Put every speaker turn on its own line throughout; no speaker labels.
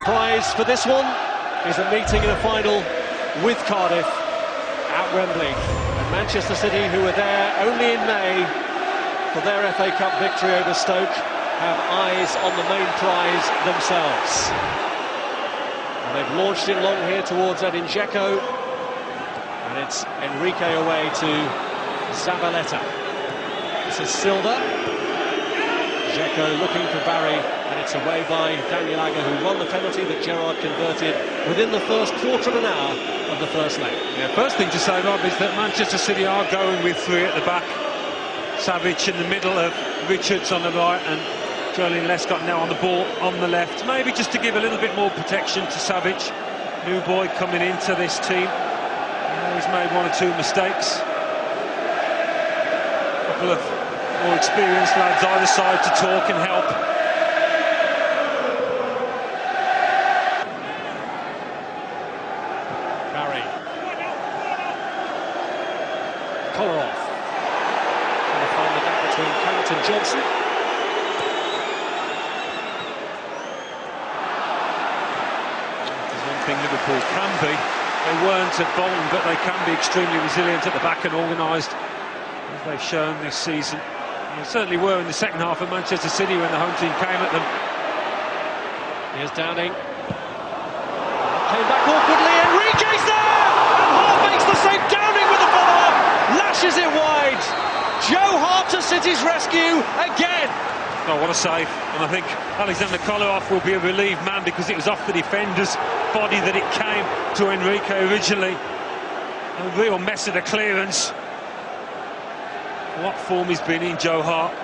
Prize for this one is a meeting in a final with Cardiff at Wembley. And Manchester City, who were there only in May for their FA Cup victory over Stoke, have eyes on the main prize themselves. And they've launched it long here towards Edin Dzeko, and it's Enrique away to Zabaleta. This is Silva. Dzeko looking for Barry, and it's away by Daniel Agger, who won the penalty that Gerrard converted within the first quarter of an hour of the first leg.
Yeah, first thing to say, Rob, is that Manchester City are going with three at the back. Savic in the middle of Richards on the right, and Joleon Lescott now on the ball on the left. Maybe just to give a little bit more protection to Savic, new boy coming into this team. He's made one or two mistakes. A couple of more experienced lads either side to talk and help.
Barry. Kolarov. Trying to find the gap between Carrot and Johnson.
There's one thing Liverpool can be. They weren't at Bolton, but they can be extremely resilient at the back and organised, as they've shown this season. They certainly were in the second half of Manchester City when the home team came at them.
Here's Downing. Came back awkwardly. Enrique's there! And Hart makes the save. Downing with the follow-up. Lashes it wide. Joe Hart to City's rescue again.
Oh, what a save. And I think Alexander Kolarov will be a relieved man, because it was off the defender's body that it came to Enrique originally. A real mess of the clearance. What form he's been in, Joe Hart.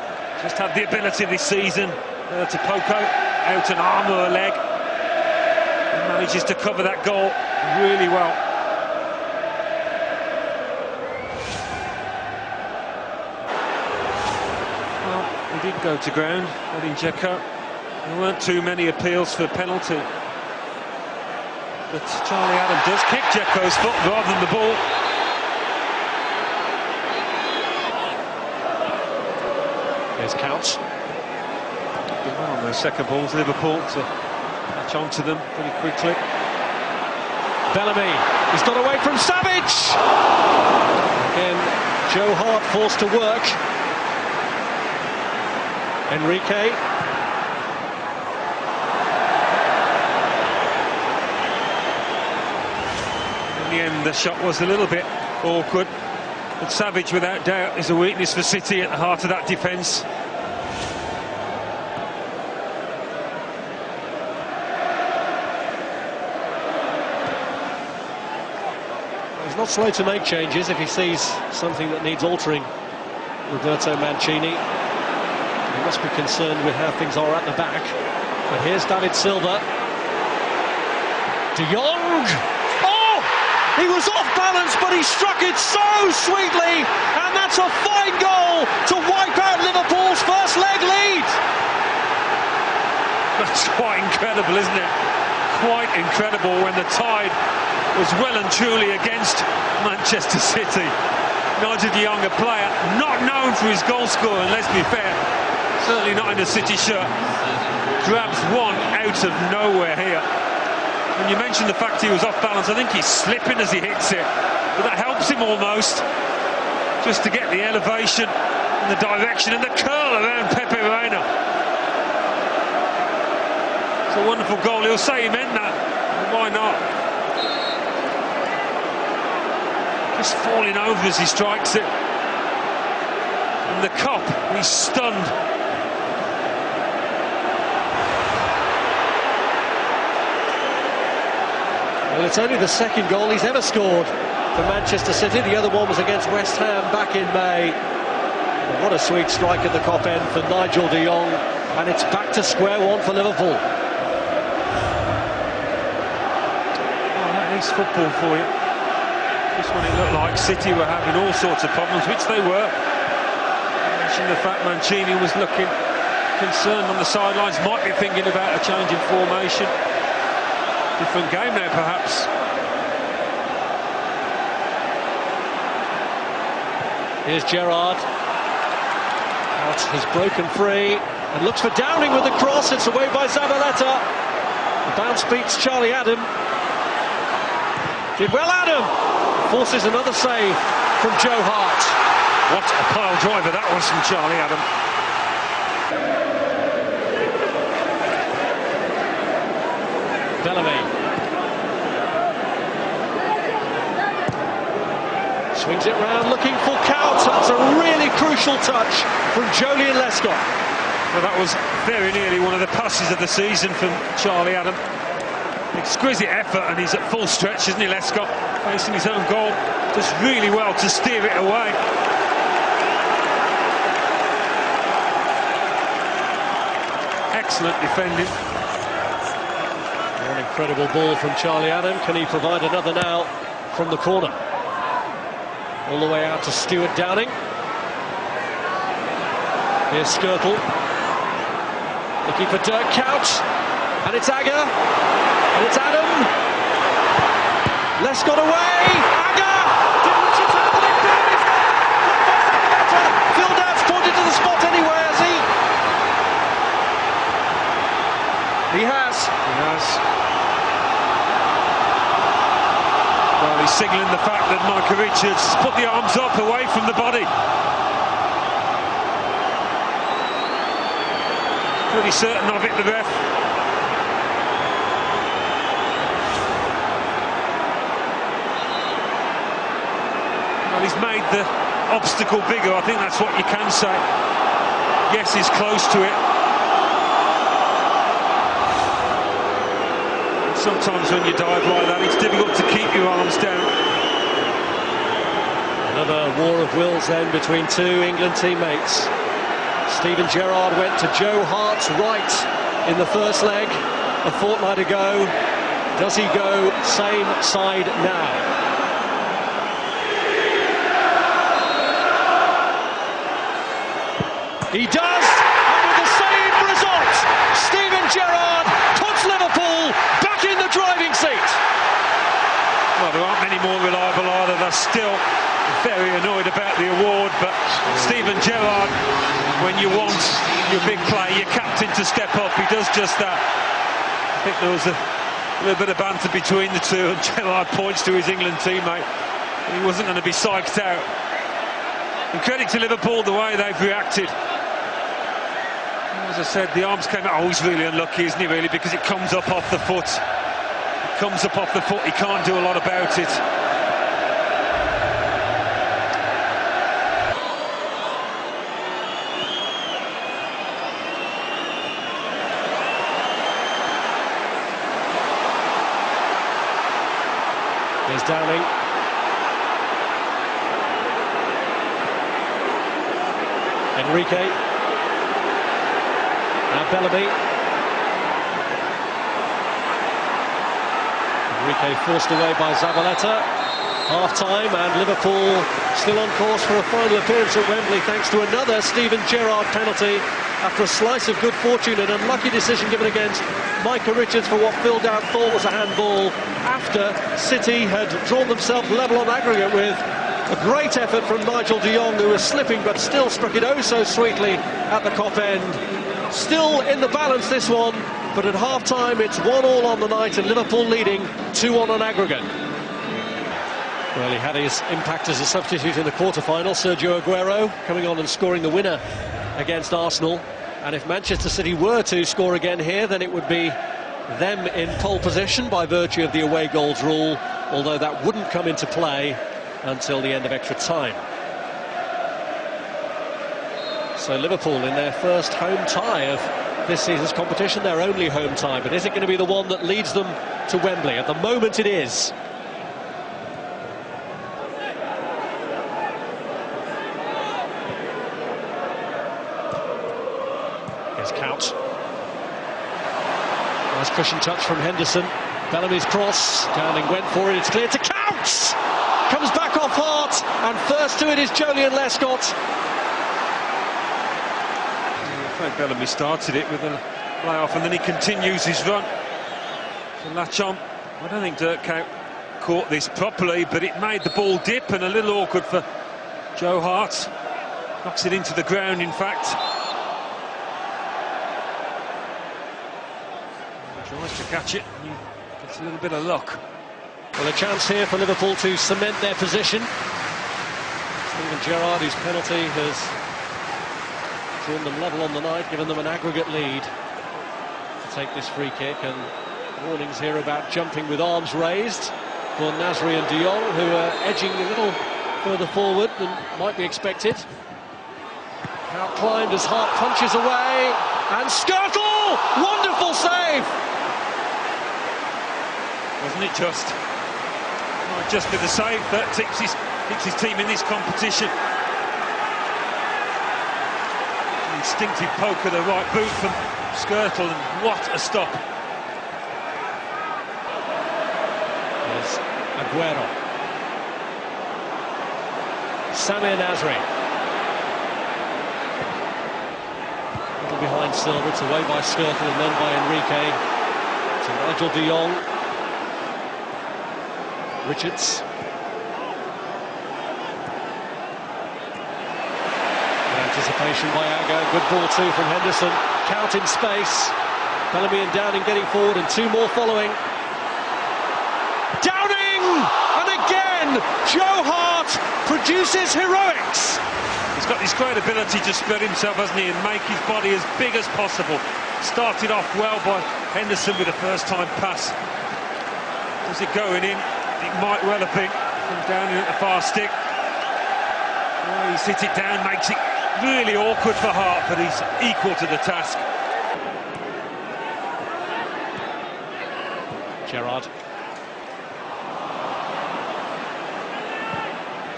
Just had the ability this season to poke out an arm or a leg. And manages to cover that goal really well. Well, he did go to ground, Edin Dzeko. There weren't too many appeals for penalty. But Charlie Adam does kick Dzeko's foot rather than the ball.
Here's Couch.
Did well on those second balls, Liverpool, to catch on to them pretty quickly.
Bellamy. He's got away from Savic. Again, Joe Hart forced to work. Enrique.
In the end, the shot was a little bit awkward. But Savic, without doubt, is a weakness for City at the heart of that defence.
He's not slow to make changes if he sees something that needs altering. Roberto Mancini. He must be concerned with how things are at the back. But here's David Silva. De Jong! He was off balance, but he struck it so sweetly, and that's a fine goal to wipe out Liverpool's first leg lead.
That's quite incredible, isn't it? Quite incredible when the tide was well and truly against Manchester City. Nigel de Jong, a player not known for his goal scoring, let's be fair, certainly not in a City shirt, grabs one out of nowhere here. When you mentioned the fact he was off balance, I think he's slipping as he hits it, but that helps him almost, just to get the elevation and the direction and the curl around Pepe Reina. It's a wonderful goal. He'll say he meant that, but why not? Just falling over as he strikes it. And the cop, he's stunned.
Well, it's only the second goal he's ever scored for Manchester City. The other one was against West Ham back in May. But what a sweet strike at the cop end for Nigel de Jong, and it's back to square one for Liverpool.
Oh, that is football for you. Just when it looked like City were having all sorts of problems, which they were. I mentioned the fact Mancini was looking concerned on the sidelines, might be thinking about a change in formation. Different game now, perhaps.
Here's Gerrard. Out has broken free and looks for Downing with the cross. It's away by Zabaleta. The bounce beats Charlie Adam. Did well, Adam. Forces another save from Joe Hart.
What a pile driver that was from Charlie Adam.
Bellamy. Swings it round, looking for Couch. That's a really crucial touch from Joleon Lescott.
Well, that was very nearly one of the passes of the season from Charlie Adam. Exquisite effort, and he's at full stretch, isn't he, Lescott? Facing his own goal. Does really well to steer it away. Excellent defending.
An incredible ball from Charlie Adam. Can he provide another now from the corner? All the way out to Stuart Downing. Here's Skirtle. Looking for Dirk Couch. And it's Agger. And it's Adam. Lescott away. Agger! Did Richards handle it? Phil Dowd's pointed to the spot anyway, has he? He has.
He has. Well, he's signalling the fact that Micah Richards has put the arms up away from the body. Pretty certain of it, the ref. Well, he's made the obstacle bigger. I think that's what you can say. Yes, he's close to it. Sometimes when you dive like that, it's difficult to keep your arms down.
Another war of wills then between two England teammates. Steven Gerrard went to Joe Hart's right in the first leg a fortnight ago. Does he go same side now? He does, and with the same result, Steven Gerrard puts Liverpool back in the driving seat.
Well, there aren't many more reliable either. They're still very annoyed about the award, but Steven Gerrard, when you want your big play, your captain to step up, he does just that. I think there was a little bit of banter between the two, and Gerrard points to his England teammate. He wasn't going to be psyched out. And credit to Liverpool, the way they've reacted. As I said, the arms came out. Oh, he's really unlucky, isn't he, really, because it comes up off the foot. It comes up off the foot, he can't do a lot about it.
Here's Downing. Enrique. Now Bellamy. Enrique forced away by Zabaleta. Half-time, and Liverpool still on course for a final appearance at Wembley thanks to another Steven Gerrard penalty after a slice of good fortune, an unlucky decision given against Micah Richards for what Phil Dowd thought was a handball after City had drawn themselves level on aggregate with a great effort from Nigel de Jong, who was slipping but still struck it oh so sweetly at the Kop end. Still in the balance this one, but at half-time it's 1-1 on the night and Liverpool leading 2-1 on aggregate. Well, he had his impact as a substitute in the quarter-final. Sergio Aguero coming on and scoring the winner against Arsenal. And if Manchester City were to score again here, then it would be them in pole position by virtue of the away goals rule, although that wouldn't come into play until the end of extra time. So Liverpool in their first home tie of this season's competition, their only home tie, but is it going to be the one that leads them to Wembley? At the moment it is. Here's Couch. Nice cushion touch from Henderson. Bellamy's cross. Downing went for it. It's clear to Couch. Comes back off Hart, and first to it is Joleon Lescott.
I think Bellamy started it with a lay-off, and then he continues his run to latch on. I don't think Dirk caught this properly, but it made the ball dip, and a little awkward for Joe Hart. Knocks it into the ground, in fact. Tries to catch it, and gets a little bit of luck.
Well, a chance here for Liverpool to cement their position. Steven Gerrard, whose penalty has drawn them level on the night, given them an aggregate lead to take this free kick, and warnings here about jumping with arms raised for Nasri and De Jong, who are edging a little further forward than might be expected. Outclimbed as Hart punches away, and Skirtle! Wonderful save!
Wasn't it just? Might just be the save that keeps his team in this competition. An instinctive poke of the right boot from Skirtle, and what a stop.
Here's Aguero. Samir Nasri. A little behind Silva, it's away by Skirtle and then by Enrique. To Nigel De Jong. Richards. Good anticipation by Aga. Good ball too from Henderson. Count in space. Bellamy and Downing getting forward, and two more following. Downing! And again, Joe Hart produces heroics.
He's got this great ability to spread himself, hasn't he, and make his body as big as possible. Started off well by Henderson with a first-time pass. Was it going in? It might well have been. Comes down here at the far stick. Well, he's hit it down, makes it really awkward for Hart, but he's equal to the task.
Gerrard.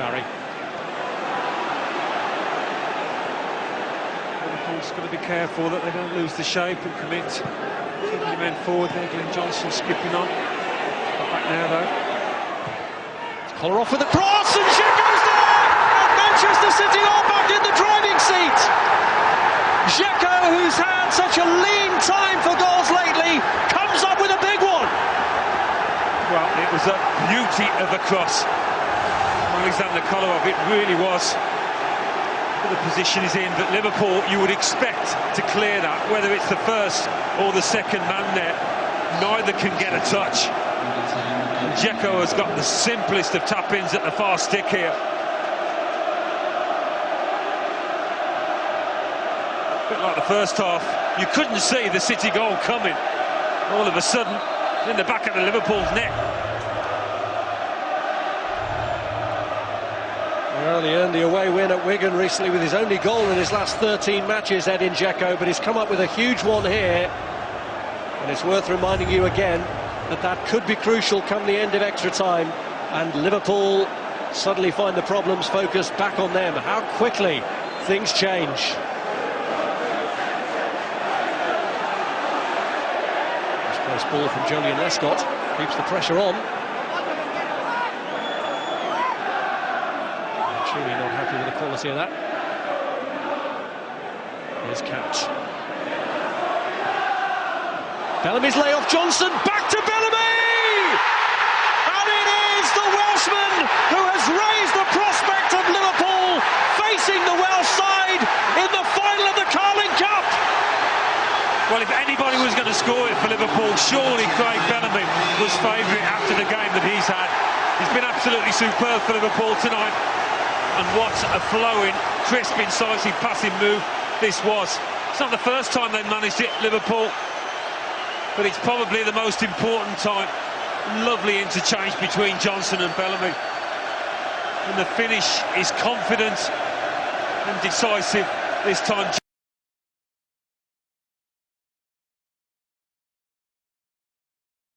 Barry.
Liverpool's got to be careful that they don't lose the shape and commit. Too many men forward there. Glenn Johnson skipping on. Got back now though.
Collar off with a cross, and Dzeko's there! And Manchester City are back in the driving seat! Dzeko, who's had such a lean time for goals lately, comes up with a big one!
Well, it was a beauty of a cross. Alexander Kolarov, it really was. The position is in, but Liverpool, you would expect to clear that, whether it's the first or the second man there. Neither can get a touch. Dzeko has got the simplest of tap-ins at the far stick here. A bit like the first half, you couldn't see the City goal coming. All of a sudden, in the back of the Liverpool's net.
Well, he earned the away win at Wigan recently with his only goal in his last 13 matches, Edin Dzeko, but he's come up with a huge one here. And it's worth reminding you again that could be crucial come the end of extra time, and Liverpool suddenly find the problems focused back on them. How quickly things change. This close ball from Jolyon Lescott keeps the pressure on. Surely not happy with the quality of that. Here's Couch. Bellamy's layoff, Johnson, back to Bellamy! And it is the Welshman who has raised the prospect of Liverpool facing the Welsh side in the final of the Carling Cup!
Well, if anybody was going to score it for Liverpool, surely Craig Bellamy was favourite after the game that he's had. He's been absolutely superb for Liverpool tonight. And what a flowing, crisp, incisive passing move this was. It's not the first time they've managed it, Liverpool, but it's probably the most important time. Lovely interchange between Johnson and Bellamy. And the finish is confident and decisive this time.